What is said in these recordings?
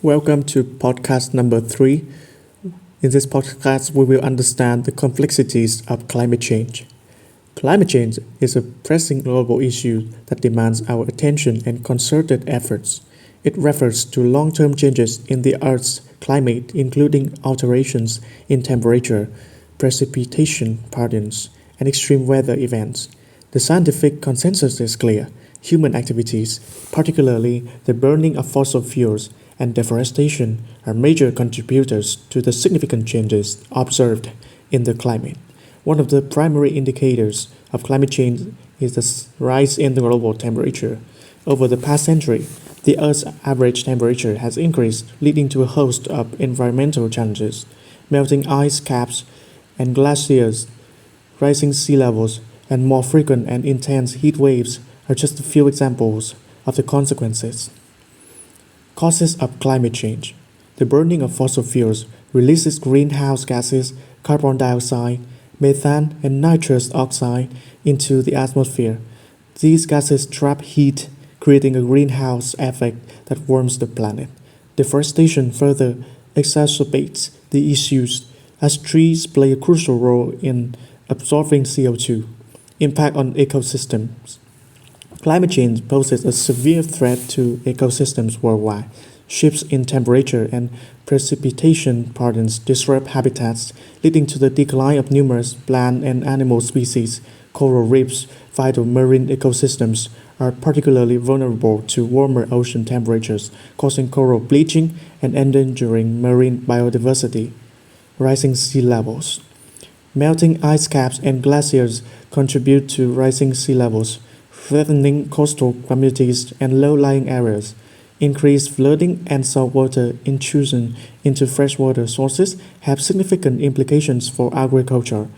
Welcome to podcast number 3. In this podcast, we will understand the complexities of climate change. Climate change is a pressing global issue that demands our attention and concerted efforts. It refers to long-term changes in the Earth's climate, including alterations in temperature, precipitation patterns, and extreme weather events. The scientific consensus is clear. Human activities, particularly the burning of fossil fuels and deforestation, are major contributors to the significant changes observed in the climate. One of the primary indicators of climate change is the rise in the global temperature. Over the past century, the Earth's average temperature has increased, leading to a host of environmental challenges. Melting ice caps and glaciers, rising sea levels, and more frequent and intense heat waves are just a few examples of the consequences. Causes of climate change. The burning of fossil fuels releases greenhouse gases, carbon dioxide, methane, and nitrous oxide into the atmosphere. These gases trap heat, creating a greenhouse effect that warms the planet. Deforestation further exacerbates the issues, as trees play a crucial role in absorbing CO2. Impact on ecosystems. Climate change poses a severe threat to ecosystems worldwide. Shifts in temperature and precipitation patterns disrupt habitats, leading to the decline of numerous plant and animal species. Coral reefs, vital marine ecosystems, are particularly vulnerable to warmer ocean temperatures, causing coral bleaching and endangering marine biodiversity. Rising sea levels. Melting ice caps and glaciers contribute to rising sea levels, threatening coastal communities and low-lying areas. Increased flooding and saltwater intrusion into freshwater sources have significant implications for agriculture,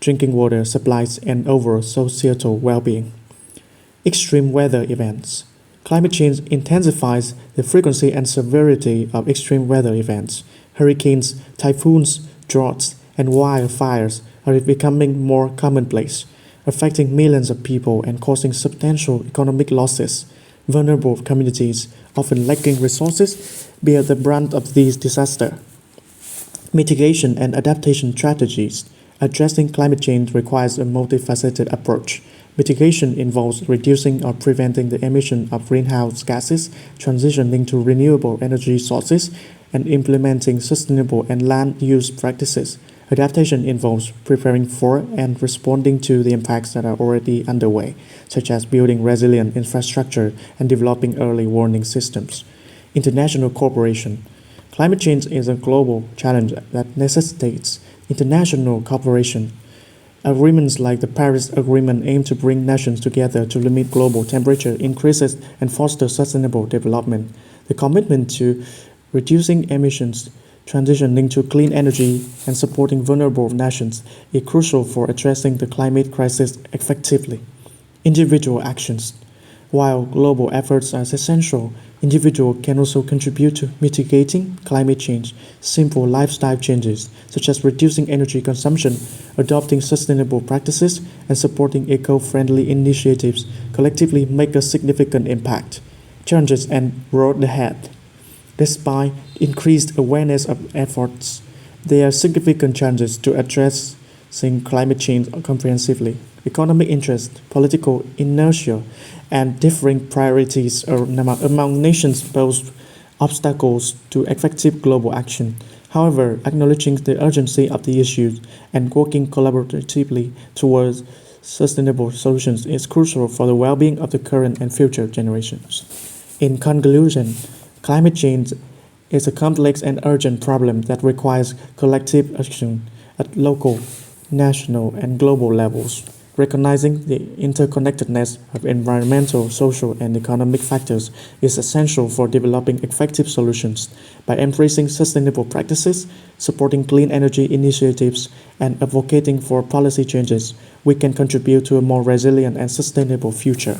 drinking water supplies, and overall societal well-being. Extreme weather events. Climate change intensifies the frequency and severity of extreme weather events. Hurricanes, typhoons, droughts, and wildfires are becoming more commonplace, affecting millions of people and causing substantial economic losses. Vulnerable communities, often lacking resources, bear the brunt of these disasters. Mitigation and adaptation strategies. Addressing climate change requires a multifaceted approach. Mitigation involves reducing or preventing the emission of greenhouse gases, transitioning to renewable energy sources, and implementing sustainable and land use practices. Adaptation involves preparing for and responding to the impacts that are already underway, such as building resilient infrastructure and developing early warning systems. International cooperation. Climate change is a global challenge that necessitates international cooperation. Agreements like the Paris Agreement aim to bring nations together to limit global temperature increases and foster sustainable development. The commitment to reducing emissions, transitioning to clean energy, and supporting vulnerable nations is crucial for addressing the climate crisis effectively. Individual actions. While global efforts are essential, individuals can also contribute to mitigating climate change. Simple lifestyle changes, such as reducing energy consumption, adopting sustainable practices, and supporting eco-friendly initiatives, collectively make a significant impact. Challenges and road ahead. Despite increased awareness of efforts, there are significant challenges to addressing climate change comprehensively. Economic interest, political inertia, and differing priorities among nations pose obstacles to effective global action. However, acknowledging the urgency of the issues and working collaboratively towards sustainable solutions is crucial for the well-being of the current and future generations. In conclusion, climate change is a complex and urgent problem that requires collective action at local, national, and global levels. Recognizing the interconnectedness of environmental, social, and economic factors is essential for developing effective solutions. By embracing sustainable practices, supporting clean energy initiatives, and advocating for policy changes, we can contribute to a more resilient and sustainable future.